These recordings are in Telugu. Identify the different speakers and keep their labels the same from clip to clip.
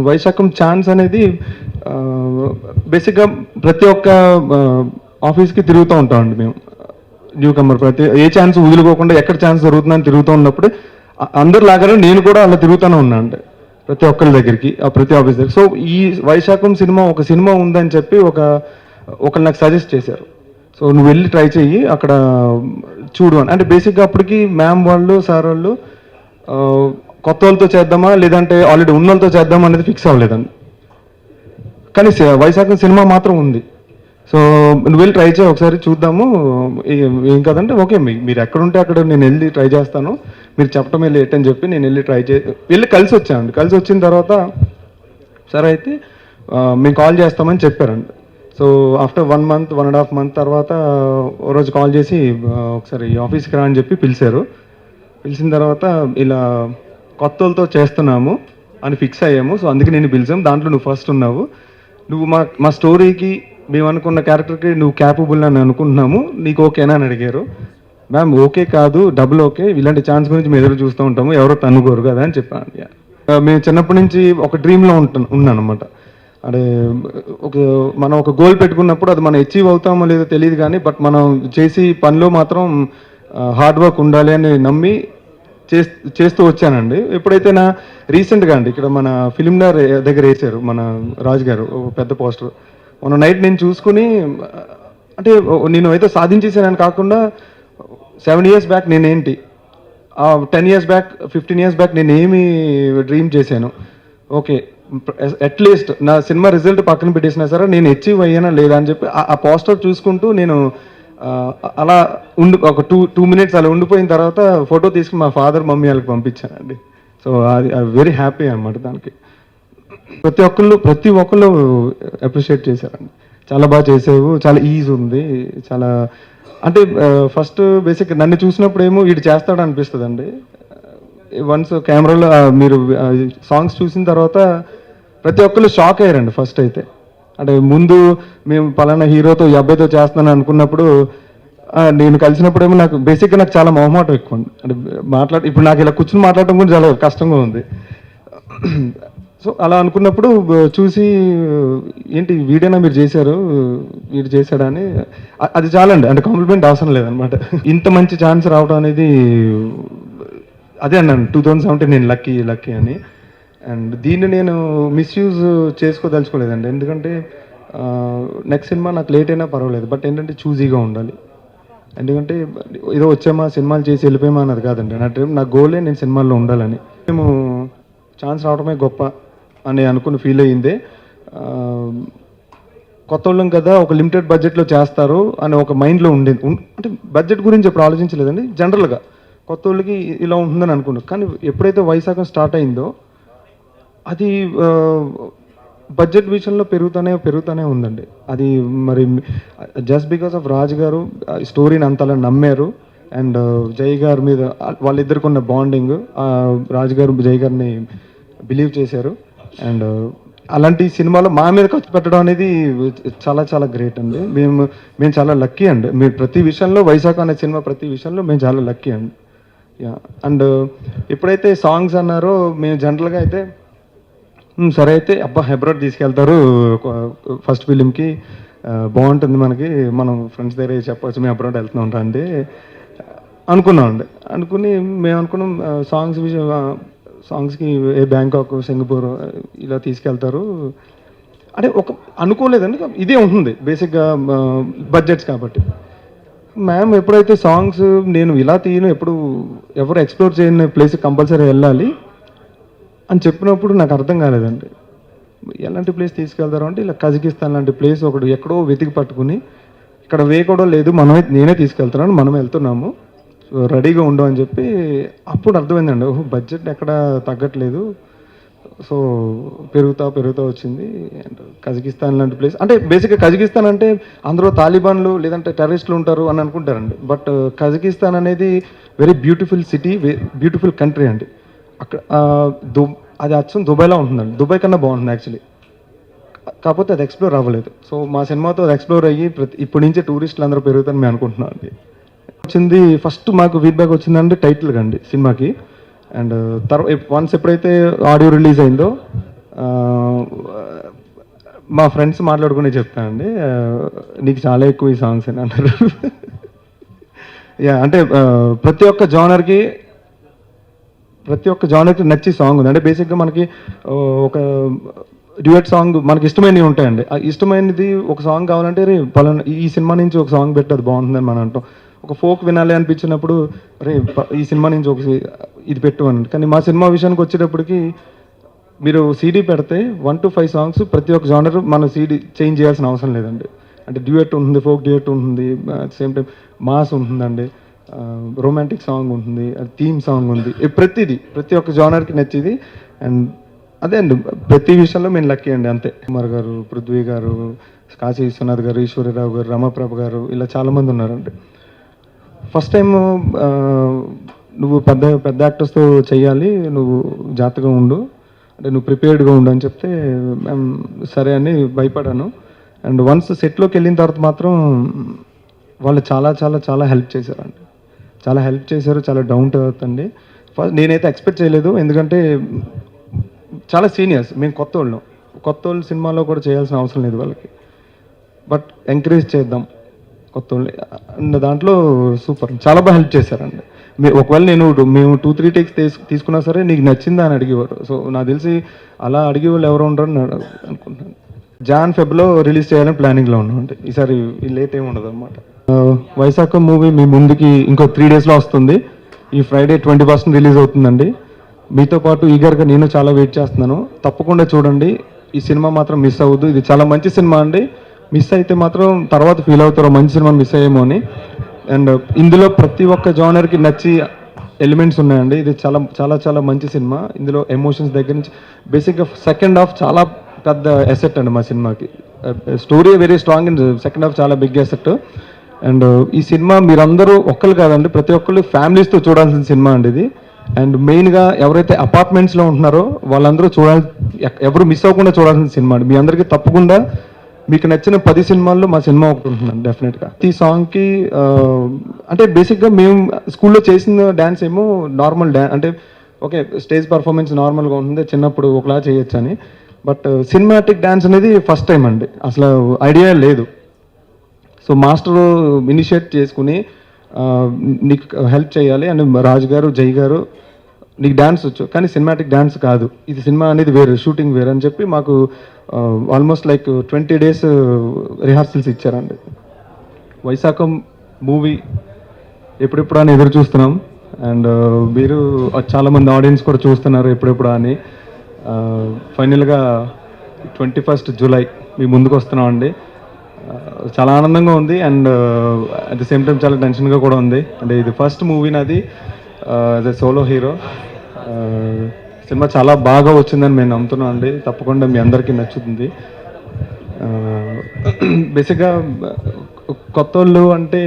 Speaker 1: వైశాఖం ఛాన్స్ అనేది బేసిక్గా ప్రతి ఒక్క ఆఫీస్కి తిరుగుతూ ఉంటామండి మేము. న్యూ కమర్ ప్రతి ఏ ఛాన్స్ వదులుకోకుండా ఎక్కడ ఛాన్స్ జరుగుతుందని తిరుగుతూ ఉన్నప్పుడు అందరిలాగానే నేను కూడా అలా తిరుగుతూనే ఉన్నా అంటే ప్రతి ఒక్కరి దగ్గరికి ప్రతి ఆఫీస్ దగ్గర. సో ఈ వైశాఖం సినిమా ఒక సినిమా ఉందని చెప్పి ఒకరు నాకు సజెస్ట్ చేశారు. సో నువ్వు వెళ్ళి ట్రై చెయ్యి అక్కడ చూడు అని. అంటే బేసిక్గా అప్పటికి మ్యామ్ వాళ్ళు సార్ వాళ్ళు కొత్త వాళ్ళతో చేద్దామా లేదంటే ఆల్రెడీ ఉన్న వాళ్ళతో చేద్దామా అనేది ఫిక్స్ అవ్వలేదండి. కానీ వైశాఖం సినిమా మాత్రం ఉంది. సో నువ్వు వెళ్ళి ట్రై చేయి ఒకసారి చూద్దాము ఏం కదంటే ఓకే మీరు ఎక్కడుంటే అక్కడ నేను వెళ్ళి ట్రై చేస్తాను, మీరు చెప్పటమే లేట్ అని చెప్పి నేను వెళ్ళి వెళ్ళి కలిసి వచ్చానండి. కలిసి వచ్చిన తర్వాత సరే అయితే మేము కాల్ చేస్తామని చెప్పారండి. సో ఆఫ్టర్ 1 month 1.5 month తర్వాత ఓ రోజు కాల్ చేసి ఒకసారి ఆఫీస్కి రా అని చెప్పి పిలిచారు. పిలిచిన తర్వాత ఇలా కొత్త వాళ్ళతో చేస్తున్నాము అని ఫిక్స్ అయ్యాము, సో అందుకే నేను పిలిచాము, దాంట్లో నువ్వు ఫస్ట్ ఉన్నావు, నువ్వు మా స్టోరీకి మేము అనుకున్న క్యారెక్టర్కి నువ్వు క్యాపబుల్ అని అనుకుంటున్నాము, నీకు ఓకేనా అని అడిగారు. మ్యామ్ ఓకే కాదు డబుల్ ఓకే, ఇలాంటి ఛాన్స్ గురించి మేము ఎదురు చూస్తూ ఉంటాము, ఎవరో తనుకోరు కదా అని చెప్పాను. మేము చిన్నప్పటి నుంచి ఒక డ్రీమ్లో ఉన్నాను అనమాట. అంటే మనం ఒక గోల్ పెట్టుకున్నప్పుడు అది మనం అచీవ్ అవుతామో లేదో తెలియదు కానీ బట్ మనం చేసి పనిలో మాత్రం హార్డ్ వర్క్ ఉండాలి అని నమ్మి చేస్తూ వచ్చానండి. ఎప్పుడైతే రీసెంట్గా అండి ఇక్కడ మన ఫిలింనగర్ దగ్గర వేసారు మన రాజు గారు పెద్ద పోస్టర్, మొన్న నైట్ నేను చూసుకుని అంటే నేను అయితే సాధించేసానని కాకుండా 7 years బ్యాక్ నేనేంటి, 10 years బ్యాక్ 15 years బ్యాక్ నేను ఏమి డ్రీమ్ చేశాను, ఓకే అట్లీస్ట్ నా సినిమా రిజల్ట్ పక్కన పెట్టేసినా సరే నేను అచీవ్ అయ్యానా లేదా అని చెప్పి ఆ పోస్టర్ చూసుకుంటూ నేను అలా ఒక 2 minutes అలా ఉండిపోయిన తర్వాత ఫోటో తీసుకుని మా ఫాదర్ మమ్మీ వాళ్ళకి పంపించానండి. సో అది వెరీ హ్యాపీ అనమాట. దానికి ప్రతి ఒక్కళ్ళు అప్రిషియేట్ చేశారండి, చాలా బాగా చేసావు, చాలా ఈజీ ఉంది, చాలా అంటే ఫస్ట్ బేసిక్ నన్ను చూసినప్పుడు ఏమో వీడు చేస్తాడు అనిపిస్తుంది అండి. వన్స్ కెమెరాలో మీరు సాంగ్స్ చూసిన తర్వాత ప్రతి ఒక్కళ్ళు షాక్ అయ్యారండి. ఫస్ట్ అయితే అంటే ముందు మేము పలానా హీరోతో ఈ అబ్బాయితో చేస్తున్నాను అనుకున్నప్పుడు నేను కలిసినప్పుడేమో నాకు బేసిక్గా నాకు చాలా మొహమాటం ఎక్కువ ఉంది. అంటే ఇప్పుడు నాకు ఇలా కూర్చుని మాట్లాడటం కూడా చాలా కష్టంగా ఉంది. సో అలా అనుకున్నప్పుడు చూసి ఏంటి వీడైనా మీరు చేశారు, వీడు చేశాడా అని అది చాలండి, అంటే కాంప్లిమెంట్ అవసరం లేదనమాట. ఇంత మంచి ఛాన్స్ రావడం అనేది అదే అన్నాను 2017 నేను లక్కీ అని. అండ్ దీన్ని నేను మిస్యూజ్ చేసుకోదలుచుకోలేదండి, ఎందుకంటే నెక్స్ట్ సినిమా నాకు లేట్ అయినా పర్వాలేదు, బట్ ఏంటంటే చూజీగా ఉండాలి. ఎందుకంటే ఏదో వచ్చామా సినిమాలు చేసి వెళ్ళిపోయామా అన్నది కాదండి నా డ్రీమ్, నా గోలే నేను సినిమాల్లో ఉండాలని. మేము ఛాన్స్ రావడమే గొప్ప అని అనుకుని ఫీల్ అయ్యిందే. కొత్త వాళ్ళం కదా ఒక లిమిటెడ్ బడ్జెట్లో చేస్తారు అని ఒక మైండ్లో ఉండేది. అంటే బడ్జెట్ గురించి ఎప్పుడు ఆలోచించలేదండి, జనరల్గా కొత్త వాళ్ళకి ఇలా ఉంటుందని అనుకున్నాను. కానీ ఎప్పుడైతే వైశాఖం స్టార్ట్ అయిందో అది బడ్జెట్ విషయంలో పెరుగుతూనే ఉందండి. అది మరి జస్ట్ బికాస్ ఆఫ్ రాజు గారు స్టోరీని అంతలా నమ్మారు అండ్ జై గారి మీద వాళ్ళిద్దరికి ఉన్న బాండింగ్, రాజు గారు జై గారిని బిలీవ్ చేశారు. అండ్ అలాంటి సినిమాలో మా మీద ఖర్చు పెట్టడం అనేది చాలా చాలా గ్రేట్ అండి. మేము చాలా లక్కీ అండి. మీరు ప్రతి విషయంలో వైశాఖ అనే సినిమా ప్రతి విషయంలో మేము చాలా లక్కీ అండి. అండ్ ఎప్పుడైతే సాంగ్స్ అన్నారో మేము జనరల్గా అయితే సరే అయితే అబ్బా అబ్రాడ్ తీసుకెళ్తారు ఫస్ట్ ఫిలింకి, బాగుంటుంది మనకి, మనం ఫ్రెండ్స్ దగ్గర చెప్పవచ్చు మేము అబ్రాడ్ వెళ్తూ ఉంటాం అండి అనుకున్నామండి. మేము అనుకున్నాం సాంగ్స్కి బ్యాంకాక్ సింగపూర్ ఇలా తీసుకెళ్తారు అంటే అనుకోలేదండి. ఇదే ఉంటుంది బేసిక్గా బడ్జెట్స్ కాబట్టి. మ్యామ్ ఎప్పుడైతే సాంగ్స్ నేను ఇలా తీయను, ఎవరు ఎక్స్ప్లోర్ చేయని ప్లేస్ కంపల్సరీ వెళ్ళాలి అని చెప్పినప్పుడు నాకు అర్థం కాలేదండి. ఎలాంటి ప్లేస్ తీసుకెళ్తారు అంటే ఇలా కజకిస్తాన్ లాంటి ప్లేస్ ఎక్కడో వెతికి పట్టుకుని ఇక్కడ కూడా లేదు, నేనే తీసుకెళ్తున్నాను, మనం వెళ్తున్నాము, సో రెడీగా ఉండు అని చెప్పి అప్పుడు అర్థమైందండి, ఓహో బడ్జెట్ ఎక్కడ తగ్గట్లేదు, సో పెరుగుతా వచ్చింది. అండ్ కజకిస్తాన్ లాంటి ప్లేస్ అంటే బేసిక్గా కజకిస్తాన్ అంటే అందరూ తాలిబాన్లు లేదంటే టెర్రరిస్టులు ఉంటారు అని అనుకుంటారండి. బట్ కజకిస్తాన్ అనేది very beautiful city, beautiful country అండి. అక్కడ అది అచ్చం దుబాయ్లో ఉంటుందండి, దుబాయ్ కన్నా బాగుంటుంది యాక్చువల్లీ, కాకపోతే అది ఎక్స్ప్లోర్ అవ్వలేదు. సో మా సినిమాతో అది ఎక్స్ప్లోర్ అయ్యి ఇప్పటి నుంచే టూరిస్టులు అందరూ పెరుగుతారని మేము అనుకుంటున్నాం అండి. వచ్చింది ఫస్ట్ మాకు ఫీడ్బ్యాక్ వచ్చిందంటే టైటిల్ కండి సినిమాకి. అండ్ వన్స్ ఎప్పుడైతే ఆడియో రిలీజ్ అయిందో మా ఫ్రెండ్స్ మాట్లాడుకునే చెప్తానండి, నీకు చాలా ఎక్కువ ఈ సాంగ్స్ అని అన్నారు. యా అంటే ప్రతి ఒక్క జానర్కి నచ్చి సాంగ్ ఉంది. అంటే బేసిక్గా మనకి ఒక డ్యూయట్ సాంగ్ మనకి ఇష్టమైనవి ఉంటాయండి. ఆ ఇష్టమైనది ఒక సాంగ్ కావాలంటే రే పలానా ఈ సినిమా నుంచి ఒక సాంగ్ పెట్టి అది బాగుంటుందని మనం అంటాం. ఒక ఫోక్ వినాలి అనిపించినప్పుడు రే ఈ సినిమా నుంచి ఒక ఇది పెట్టు అని. కానీ మా సినిమా విషయానికి వచ్చేటప్పటికి మీరు సీడీ పెడితే 1 to 5 సాంగ్స్ ప్రతి ఒక్క జానర్ మన సీడీ చేంజ్ చేయాల్సిన అవసరం లేదండి. అంటే డ్యూయట్ ఉంటుంది, ఫోక్ డ్యూయట్ ఉంటుంది, అట్ సేమ్ టైం మాస్ ఉంటుందండి, రొమాంటిక్ సాంగ్ ఉంటుంది, థీమ్ సాంగ్ ఉంది, ప్రతి ఒక్క జానర్కి నచ్చేది. అండ్ అదే అండి, ప్రతి విషయంలో మేము లక్కీ అండి అంతే. కుమార్ గారు, పృథ్వీ గారు, కాశీ విశ్వనాథ్ గారు, ఈశ్వరరావు గారు, రమప్రభ గారు, ఇలా చాలామంది ఉన్నారండి. ఫస్ట్ టైం నువ్వు పెద్ద యాక్టర్స్తో చెయ్యాలి, నువ్వు జాగ్రత్తగా ఉండు, అంటే నువ్వు ప్రిపేర్డ్గా ఉండు అని చెప్తే మేము సరే అని భయపడాను. అండ్ వన్స్ సెట్లోకి వెళ్ళిన తర్వాత మాత్రం వాళ్ళు చాలా చాలా చాలా హెల్ప్ చేశారండి. చాలా డౌన్ టు ఎర్త్ అండి. ఫస్ట్ నేనైతే ఎక్స్పెక్ట్ చేయలేదు, ఎందుకంటే చాలా సీనియర్స్, మేము కొత్త వాళ్ళు సినిమాలో కూడా చేయాల్సిన అవసరం లేదు వాళ్ళకి. బట్ ఎంకరేజ్ చేద్దాం కొత్త వాళ్ళు అండ్ దాంట్లో సూపర్ చాలా బాగా హెల్ప్ చేశారండి. ఒకవేళ మేము 2-3 టేక్స్ తీసుకున్నా సరే నీకు నచ్చిందా అని అడిగేవారు. సో నాకు తెలిసి అలా అడిగే వాళ్ళు ఎవరు ఉండరని అనుకుంటున్నాను. Jan-Feb రిలీజ్ చేయాలని ప్లానింగ్లో ఉన్నామండి. ఈసారి లేట్ ఏమి ఉండదు అనమాట. వైశాఖ మూవీ మీ ముందుకి ఇంకో 3 daysలో వస్తుంది. ఈ ఫ్రైడే 21st రిలీజ్ అవుతుందండి. మీతో పాటు ఈగర్గా నేను చాలా వెయిట్ చేస్తున్నాను. తప్పకుండా చూడండి, ఈ సినిమా మాత్రం మిస్ అవ్వద్దు. ఇది చాలా మంచి సినిమా అండి. మిస్ అయితే మాత్రం తర్వాత ఫీల్ అవుతారో మంచి సినిమా మిస్ అయ్యేమో అని. అండ్ ఇందులో ప్రతి ఒక్క జానర్కి నచ్చి ఎలిమెంట్స్ ఉన్నాయండి. ఇది చాలా చాలా చాలా మంచి సినిమా. ఇందులో ఎమోషన్స్ దగ్గర నుంచి బేసిక్గా సెకండ్ హాఫ్ చాలా పెద్ద ఎసెట్ అండి మా సినిమాకి. Story very strong and second half చాలా బిగ్ ఎసెట్. అండ్ ఈ సినిమా మీరందరూ ఒక్కరు కాదండి, ప్రతి ఒక్కళ్ళు ఫ్యామిలీస్తో చూడాల్సిన సినిమా అండి ఇది. అండ్ మెయిన్గా ఎవరైతే అపార్ట్మెంట్స్లో ఉంటున్నారో వాళ్ళందరూ ఎవరు మిస్ అవ్వకుండా చూడాల్సిన సినిమా అండి. మీ అందరికీ తప్పకుండా మీకు నచ్చిన 10 సినిమాల్లో మా సినిమా ఒకటి ఉంటుందండి డెఫినెట్గా. ఈ సాంగ్కి అంటే బేసిక్గా మేము స్కూల్లో చేసిన డ్యాన్స్ ఏమో నార్మల్ అంటే ఓకే స్టేజ్ పర్ఫార్మెన్స్ నార్మల్గా ఉంటుంది, చిన్నప్పుడు ఒకలా చేయొచ్చు అని. బట్ సినిమాటిక్ డ్యాన్స్ అనేది ఫస్ట్ టైం అండి, అసలు ఐడియా లేదు. సో మాస్టర్ ఇనిషియేట్ చేసుకుని నీకు హెల్ప్ చేయాలి అని రాజు గారు, జై గారు నీకు డ్యాన్స్ వచ్చు కానీ సినిమాటిక్ డ్యాన్స్ కాదు, ఇది సినిమా అనేది వేరు, షూటింగ్ వేరు అని చెప్పి మాకు ఆల్మోస్ట్ లైక్ 20 days రిహార్సల్స్ ఇచ్చారండి. వైశాఖం మూవీ ఎప్పుడెప్పుడు అని ఎదురు చూస్తున్నాం. అండ్ మీరు చాలామంది ఆడియన్స్ కూడా చూస్తున్నారు ఎప్పుడెప్పుడు అని. ఫైనల్గా 21st July మీ ముందుకు వస్తున్నాం అండి. చాలా ఆనందంగా ఉంది and at the same time చాలా టెన్షన్గా కూడా ఉంది. అంటే ఇది ఫస్ట్ మూవీ నాది as a solo hero. Cinema చాలా బాగా వచ్చిందని మేము నమ్ముతున్నాం అండి. తప్పకుండా మీ అందరికీ నచ్చుతుంది. బేసిక్గా కొత్త వాళ్ళు అంటే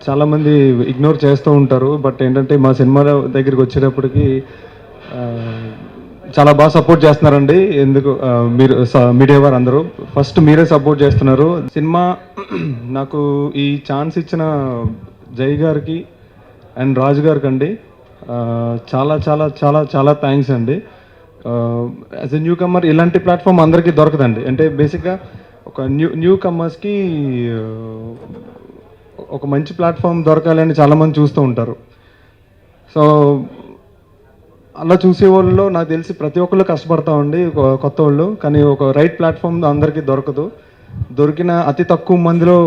Speaker 1: చాలామంది ఇగ్నోర్ చేస్తూ ఉంటారు. బట్ ఏంటంటే మా సినిమా దగ్గరికి వచ్చేటప్పటికి చాలా బాగా సపోర్ట్ చేస్తున్నారండి. ఎందుకు మీరు మీడియా వారు అందరూ ఫస్ట్ మీరే సపోర్ట్ చేస్తున్నారు. సినిమా నాకు ఈ ఛాన్స్ ఇచ్చిన జై గారికి అండ్ రాజు గారికి అండి చాలా చాలా చాలా చాలా థ్యాంక్స్ అండి. యాజ్ ఎ న్యూ కమ్మర్ ఇలాంటి ప్లాట్ఫామ్ అందరికీ దొరకదండి. అంటే బేసిక్గా ఒక న్యూ కమ్మర్స్కి ఒక మంచి ప్లాట్ఫామ్ దొరకాలని చాలామంది చూస్తూ ఉంటారు. సో అలా చూసే వాళ్ళలో నాకు తెలిసి ప్రతి ఒక్కళ్ళు కష్టపడతామండి కొత్త వాళ్ళు, కానీ ఒక రైట్ ప్లాట్ఫామ్ అందరికీ దొరకదు. దొరికిన అతి తక్కువ మందిలో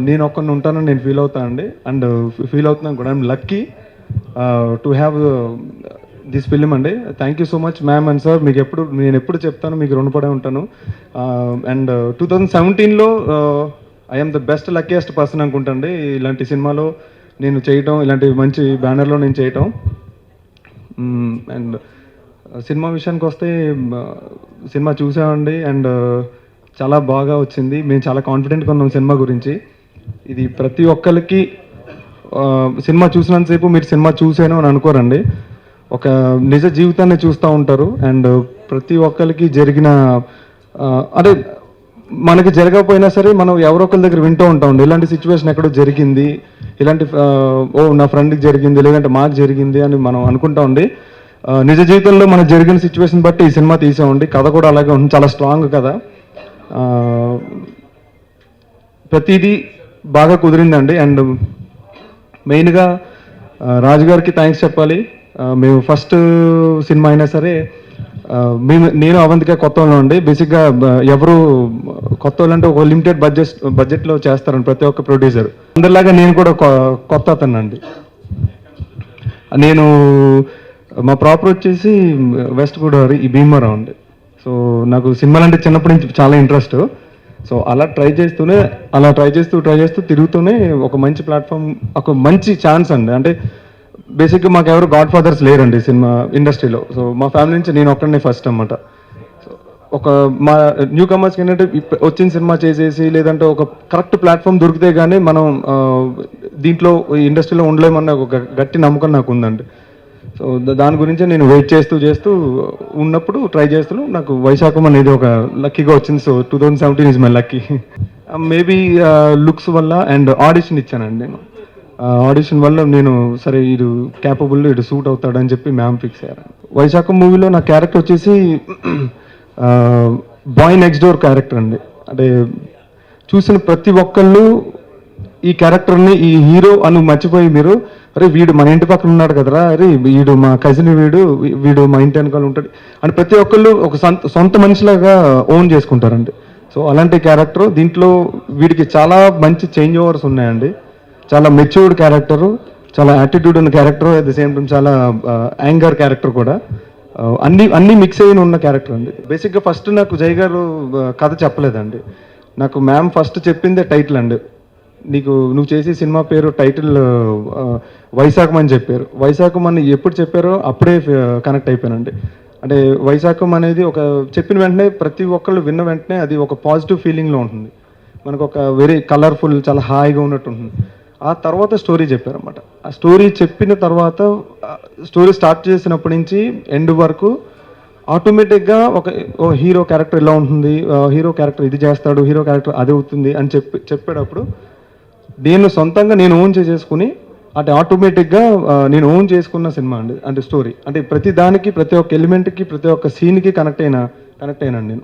Speaker 1: నేను ఒక్కరిని ఉంటానని నేను ఫీల్ అవుతాను అండి. అండ్ ఫీల్ అవుతున్నాను కూడా. I'm lucky to have this film అండి. Thank you so much ma'am and sir. నేను ఎప్పుడు చెప్తాను, మీకు రుణపడే ఉంటాను. అండ్ 2017లో I'm the best luckiest person అనుకుంటాండి ఇలాంటి సినిమాలో నేను చేయటం, ఇలాంటి మంచి బ్యానర్లో నేను చేయటం. అండ్ సినిమా విషయానికి వస్తే సినిమా చూసామండి అండ్ చాలా బాగా వచ్చింది. మేము చాలా కాన్ఫిడెంట్గా ఉన్నాం సినిమా గురించి. ఇది ప్రతి ఒక్కరికి సినిమా చూసినంతసేపు మీరు సినిమా చూసాను అని అనుకోరండి, ఒక నిజ జీవితాన్ని చూస్తూ ఉంటారు. అండ్ ప్రతి ఒక్కరికి జరిగిన అంటే మనకి జరగకపోయినా సరే మనం ఎవరో ఒకరి దగ్గర వింటూ ఉంటామండి, ఇలాంటి సిచ్యువేషన్ ఎక్కడో జరిగింది, ఇలాంటి నా ఫ్రెండ్కి జరిగింది, లేదంటే మాకు జరిగింది అని మనం అనుకుంటా ఉండి నిజ జీవితంలో మనకు జరిగిన సిచ్యువేషన్ బట్టి ఈ సినిమా తీసామండి. కథ కూడా అలాగే ఉంటుంది, చాలా స్ట్రాంగ్ కథ. ఆ, ప్రతిదీ బాగా కుదిరిందండి. అండ్ మెయిన్గా రాజుగారికి థ్యాంక్స్ చెప్పాలి. మేము ఫస్ట్ సినిమా అయినా సరే నేను అవంతిక కొత్త వాళ్ళం అండి. బేసిక్గా ఎవరు కొత్త వాళ్ళు అంటే ఒక లిమిటెడ్ బడ్జెట్లో చేస్తారండి ప్రతి ఒక్క ప్రొడ్యూసర్. అందరిలాగా నేను కూడా కొత్త అతను అండి. నేను మా ప్రాపర్ వచ్చేసి వెస్ట్ గోదావరి, ఈ భీమవరం అండి. సో నాకు సినిమాలు అంటే చిన్నప్పటి నుంచి చాలా ఇంట్రెస్ట్. సో అలా ట్రై చేస్తూ తిరుగుతూనే ఒక మంచి ప్లాట్ఫామ్, ఒక మంచి ఛాన్స్ అండి. అంటే బేసిక్గా మాకు ఎవరు గాడ్ ఫాదర్స్ లేరండి సినిమా ఇండస్ట్రీలో. సో మా ఫ్యామిలీ నుంచి నేను ఒక్కడనే ఫస్ట్ అన్నమాట. ఒక మా న్యూ కమర్స్కి ఏంటంటే వచ్చిన సినిమా చేసేసి లేదంటే ఒక కరెక్ట్ ప్లాట్ఫామ్ దొరికితే కానీ మనం దీంట్లో ఇండస్ట్రీలో ఉండలేమన్న ఒక గట్టి నమ్మకం నాకు ఉందండి. సో దాని గురించి నేను వెయిట్ చేస్తూ ఉన్నప్పుడు ట్రై నాకు వైశాఖం అనేది ఒక లక్కీగా వచ్చింది. So 2017 is my lucky. Maybe looks వల్ల అండ్ ఆడిషన్ ఇచ్చానండి నేను. ఆడిషన్ వల్ల నేను సరే వీడు క్యాపబుల్, వీడు సూట్ అవుతాడని చెప్పి మ్యామ్ ఫిక్స్ అయ్యారు. వైశాఖం మూవీలో నా క్యారెక్టర్ వచ్చేసి బాయ్ నెక్స్ట్ డోర్ క్యారెక్టర్ అండి. అంటే చూసిన ప్రతి ఒక్కళ్ళు ఈ క్యారెక్టర్ని, ఈ హీరో అని మర్చిపోయి మీరు అరే వీడు మన ఇంటి పక్కన ఉన్నాడు కదరా, అరే వీడు మా కజిన్, వీడు మా ఇంటి వెనకాల ఉంటాడు అని ప్రతి ఒక్కళ్ళు ఒక సొంత మనిషిలాగా ఓన్ చేసుకుంటారండి. సో అలాంటి క్యారెక్టర్ దీంట్లో వీడికి చాలా మంచి చేంజ్ ఓవర్స్ ఉన్నాయండి. చాలా మెచ్యూర్డ్ క్యారెక్టరు, చాలా యాటిట్యూడ్ ఉన్న character, at the same time చాలా యాంగర్ క్యారెక్టర్ కూడా. అన్నీ మిక్స్ అయిన ఉన్న క్యారెక్టర్ అండి. బేసిక్గా ఫస్ట్ నాకు జై గారు కథ చెప్పలేదండి. నాకు మ్యామ్ ఫస్ట్ చెప్పిందే టైటిల్ అండి. నువ్వు చేసే సినిమా పేరు టైటిల్ వైశాఖం అని చెప్పారు. వైశాఖం అని ఎప్పుడు చెప్పారో అప్పుడే కనెక్ట్ అయిపోయానండి. అంటే వైశాఖం అనేది ఒక చెప్పిన వెంటనే ప్రతి ఒక్కళ్ళు విన్న వెంటనే అది ఒక పాజిటివ్ ఫీలింగ్లో ఉంటుంది. మనకు ఒక వెరీ కలర్ఫుల్, చాలా హాయిగా ఉన్నట్టు ఉంటుంది. ఆ తర్వాత స్టోరీ చెప్పారన్నమాట. ఆ స్టోరీ చెప్పిన తర్వాత స్టోరీ స్టార్ట్ చేసినప్పటి నుంచి ఎండ్ వరకు ఆటోమేటిక్గా ఒక హీరో క్యారెక్టర్ ఇలా ఉంటుంది, హీరో క్యారెక్టర్ ఇది చేస్తాడు, హీరో క్యారెక్టర్ అది అవుతుంది అని చెప్పేటప్పుడు నేను సొంతంగా నేను ఓన్ చేసేసుకుని అంటే ఆటోమేటిక్గా నేను ఓన్ చేసుకున్న సినిమా అండి. అంటే స్టోరీ అంటే ప్రతి దానికి, ప్రతి ఒక్క ఎలిమెంట్కి, ప్రతి ఒక్క సీన్కి కనెక్ట్ అయినాను నేను.